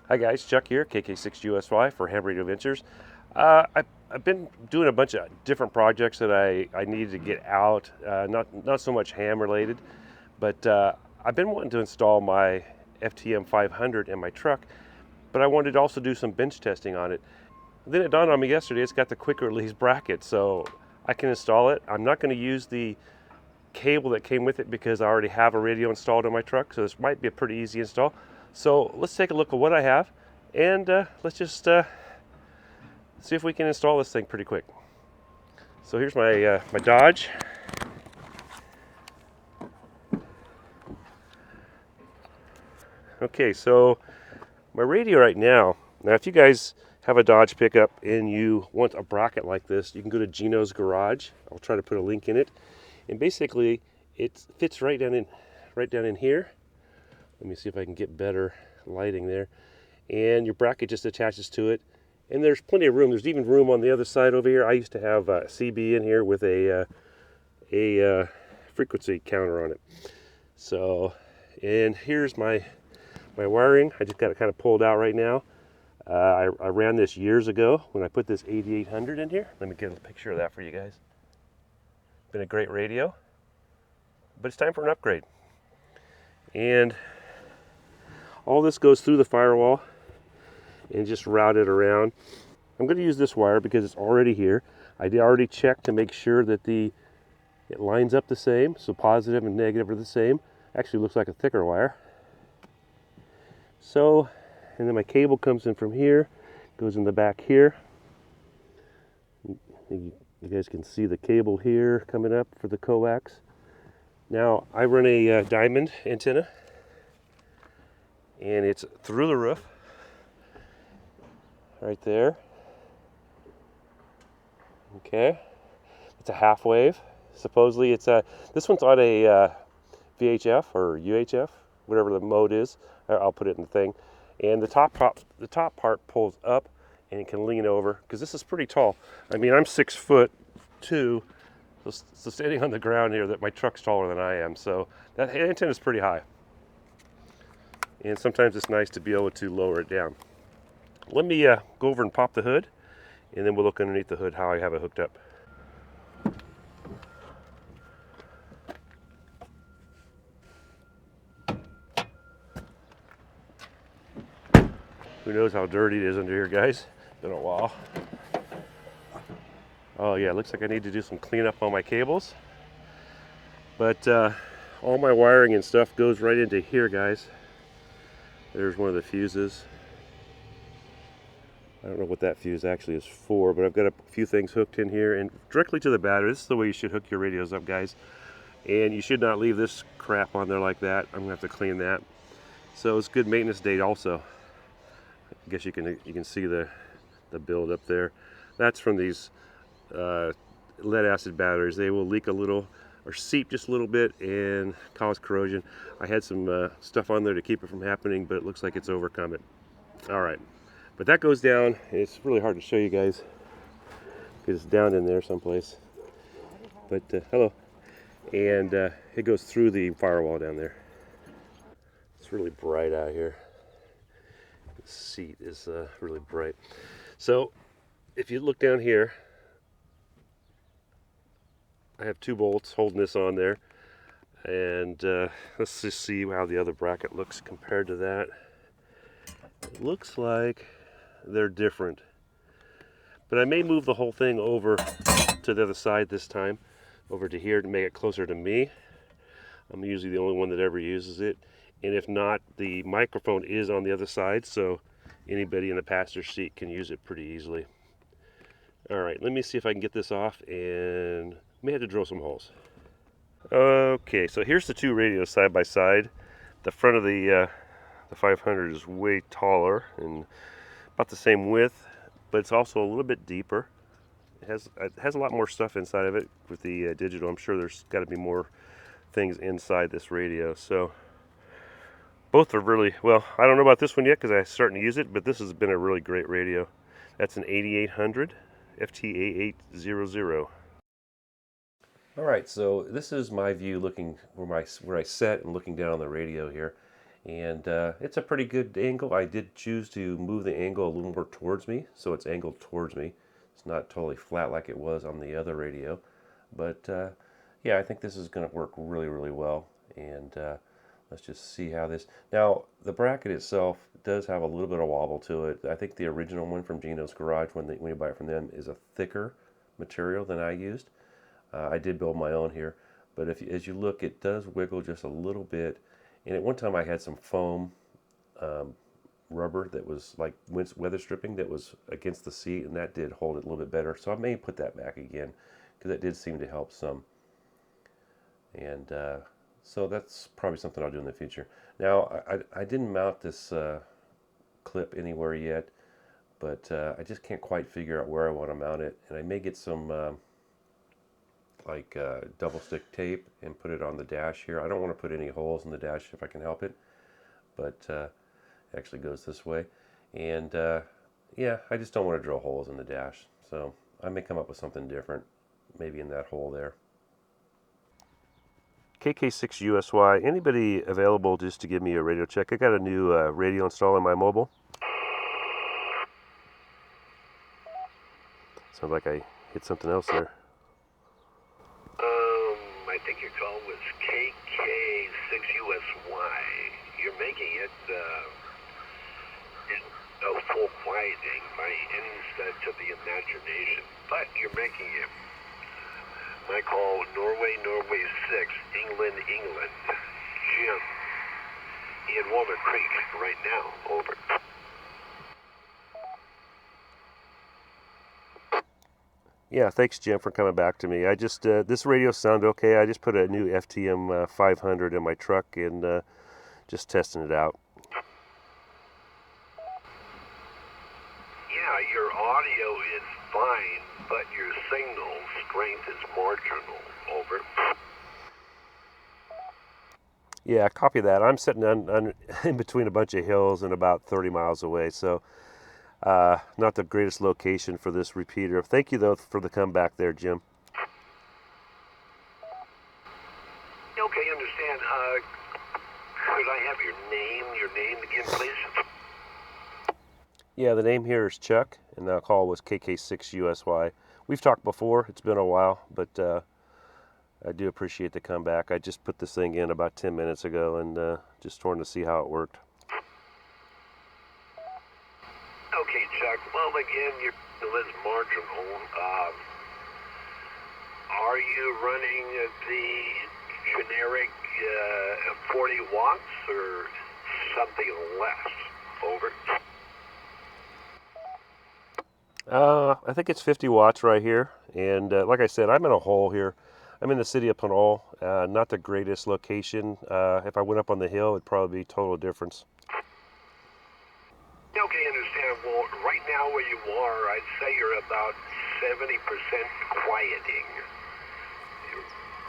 Hi guys, Chuck here, KK6USY for Ham Radio Ventures. I've been doing a bunch of different projects that I needed to get out, not so much ham related, but I've been wanting to install my FTM-500 in my truck, but I wanted to also do some bench testing on it. Then it dawned on me yesterday, it's got the quick release bracket, so I can install it. I'm not going to use the cable that came with it because I already have a radio installed in my truck, so this might be a pretty easy install. So let's take a look at what I have, and let's just see if we can install this thing pretty quick. So here's my my Dodge. Okay, so my radio right now. Now, if you guys have a Dodge pickup and you want a bracket like this, you can go to Gino's Garage. I'll try to put a link in it, and basically it fits right down in here. Let me see if I can get better lighting there. And your bracket just attaches to it. And there's plenty of room. There's even room on the other side over here. I used to have a CB in here with a frequency counter on it. So, and here's my wiring. I just got it kind of pulled out right now. I ran this years ago when I put this 8800 in here. Let me get a picture of that for you guys. Been a great radio, but it's time for an upgrade. And all this goes through the firewall and just route it around. I'm going to use this wire because it's already here. I did already check to make sure that it lines up the same, so positive and negative are the same. Actually looks like a thicker wire. So, and then my cable comes in from here, goes in the back here. You guys can see the cable here coming up for the coax. Now I run a diamond antenna, and it's through the roof, right there. Okay, it's a half wave. Supposedly it's this one's on a VHF or UHF, whatever the mode is. I'll put it in the thing. And the top part pulls up, and it can lean over because this is pretty tall. I mean, I'm 6'2", so standing on the ground here, that my truck's taller than I am. So that antenna is pretty high. And sometimes it's nice to be able to lower it down. Let me go over and pop the hood, and then we'll look underneath the hood how I have it hooked up. Who knows how dirty it is under here, guys? Been a while. Oh yeah, looks like I need to do some cleanup on my cables. But all my wiring and stuff goes right into here, guys. There's one of the fuses. I don't know what that fuse actually is for, but I've got a few things hooked in here and directly to the battery. This is the way you should hook your radios up, guys. And you should not leave this crap on there like that. I'm gonna have to clean that. So it's good maintenance date also. I guess you can see the build up there. That's from these lead acid batteries. They will leak a little or seep just a little bit and cause corrosion. I had some stuff on there to keep it from happening, but it looks like it's overcome it. All right, but that goes down. It's really hard to show you guys because it's down in there someplace. But hello, and it goes through the firewall down there. It's really bright out here. The seat is really bright. So if you look down here, I have 2 bolts holding this on there, and let's just see how the other bracket looks compared to that. It looks like they're different, but I may move the whole thing over to the other side this time, over to here, to make it closer to me. I'm usually the only one that ever uses it, and if not, the microphone is on the other side, so anybody in the passenger seat can use it pretty easily. All right, let me see if I can get this off, and may have to drill some holes. Okay, so here's the 2 radios side by side. The front of the 500 is way taller and about the same width, but it's also a little bit deeper. It has a lot more stuff inside of it with the digital. I'm sure there's got to be more things inside this radio. So both are really, well, I don't know about this one yet because I'm starting to use it, but this has been a really great radio. That's an 8800 FT8800. All right, so this is my view looking where I set and looking down on the radio here. And it's a pretty good angle. I did choose to move the angle a little more towards me, so it's angled towards me. It's not totally flat like it was on the other radio. But yeah, I think this is going to work really, really well. And let's just see how this... Now, the bracket itself does have a little bit of wobble to it. I think the original one from Gino's Garage, when you buy it from them, is a thicker material than I used. I did build my own here. But as you look, it does wiggle just a little bit. And at one time I had some foam rubber that was like weather stripping that was against the seat, and that did hold it a little bit better. So I may put that back again because that did seem to help some. And so that's probably something I'll do in the future. Now, I didn't mount this clip anywhere yet, but I just can't quite figure out where I want to mount it. And I may get some double stick tape and put it on the dash here. I don't want to put any holes in the dash if I can help it, but it actually goes this way. And yeah, I just don't want to drill holes in the dash, so I may come up with something different, maybe in that hole there. KK6USY, anybody available just to give me a radio check? I got a new radio installed on my mobile. Sounds like I hit something else there. I think your call was KK6USY. You're making it full quieting by any stretch of the imagination, but you're making it. My call, Norway 6, England. Jim, in Walnut Creek right now, over. Yeah, thanks, Jim, for coming back to me. I just, this radio sounded okay. I just put a new FTM-500 in my truck and just testing it out. Yeah, your audio is fine, but your signal strength is marginal, over. Yeah, copy that. I'm sitting in between a bunch of hills and about 30 miles away, so not the greatest location for this repeater. Thank you, though, for the comeback there, Jim. Okay, understand. Could I have your name again, please? Yeah, the name here is Chuck, and the call was KK6USY. We've talked before. It's been a while, but I do appreciate the comeback. I just put this thing in about 10 minutes ago and just wanted to see how it worked. Okay, Chuck. Well, again, your signal is marginal. Are you running the generic 40 watts or something less? Over. I think it's 50 watts right here, and like I said, I'm in a hole here. I'm in the city of Pinole, not the greatest location. If I went up on the hill, it'd probably be a total difference. Okay, understand. Well, right now where you are, I'd say you're about 70% quieting.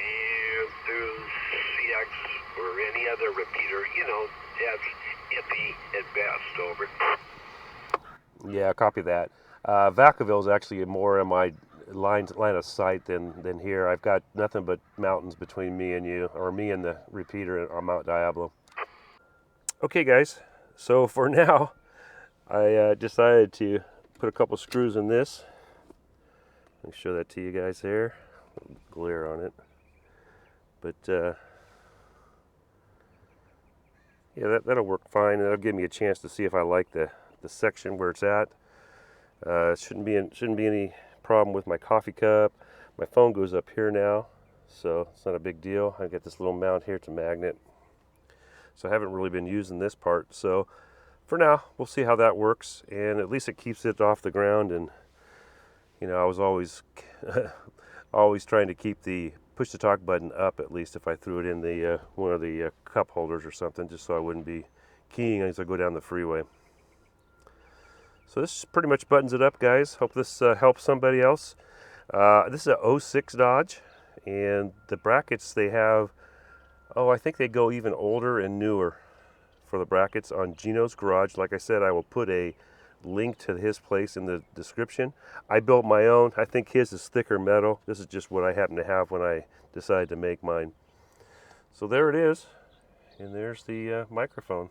And through CX or any other repeater, that's iffy at best, over. Yeah, copy that. Vacaville is actually more in my line of sight than here. I've got nothing but mountains between me and you, or me and the repeater on Mount Diablo. Okay, guys, so for now, I decided to put a couple screws in this. Let me show that to you guys here. Glare on it. But yeah, that'll work fine. That'll give me a chance to see if I like the section where it's at. Shouldn't be any problem with my coffee cup. My phone goes up here now, so it's not a big deal. I got this little mount here to magnet. So I haven't really been using this part. So for now, we'll see how that works, and at least it keeps it off the ground. And I was always always trying to keep the push to talk button up, at least if I threw it in the one of the cup holders or something, just so I wouldn't be keying as I go down the freeway. So this pretty much buttons it up, guys. Hope this helps somebody else. This is a 06 Dodge, and the brackets they have, I think they go even older and newer for the brackets on Gino's Garage. Like I said, I will put a link to his place in the description. I built my own. I think his is thicker metal. This is just what I happen to have when I decided to make mine. So there it is. And there's the microphone.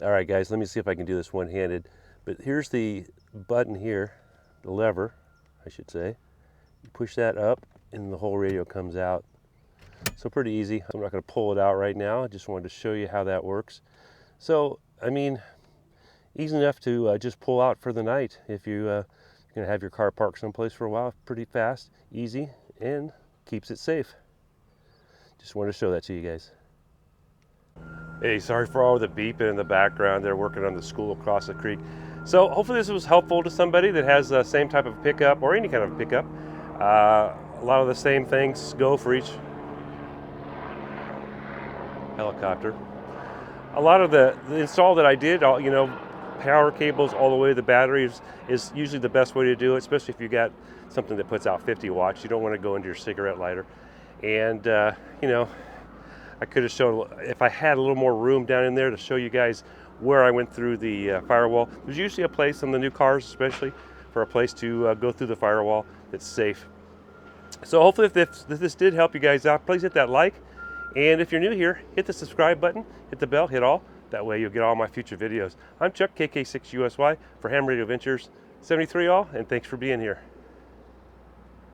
All right, guys, let me see if I can do this one-handed. But here's the button here, the lever, I should say. You push that up, and the whole radio comes out. So pretty easy. I'm not going to pull it out right now. I just wanted to show you how that works. So, I mean, easy enough to just pull out for the night if you're going to have your car parked someplace for a while. Pretty fast, easy, and keeps it safe. Just wanted to show that to you guys. Hey, sorry for all the beeping in the background. They're working on the school across the creek. So hopefully this was helpful to somebody that has the same type of pickup or any kind of pickup. A lot of the same things go for each helicopter. A lot of the install that I did, power cables all the way to the batteries is usually the best way to do it, especially if you got something that puts out 50 watts. You don't want to go into your cigarette lighter. And, I could have shown, if I had a little more room down in there to show you guys where I went through the firewall. There's usually a place on the new cars, especially, for a place to go through the firewall that's safe. So hopefully if this did help you guys out, please hit that like. And if you're new here, hit the subscribe button, hit the bell, hit all. That way you'll get all my future videos. I'm Chuck, KK6USY, for Ham Radio Ventures 73 all, and thanks for being here.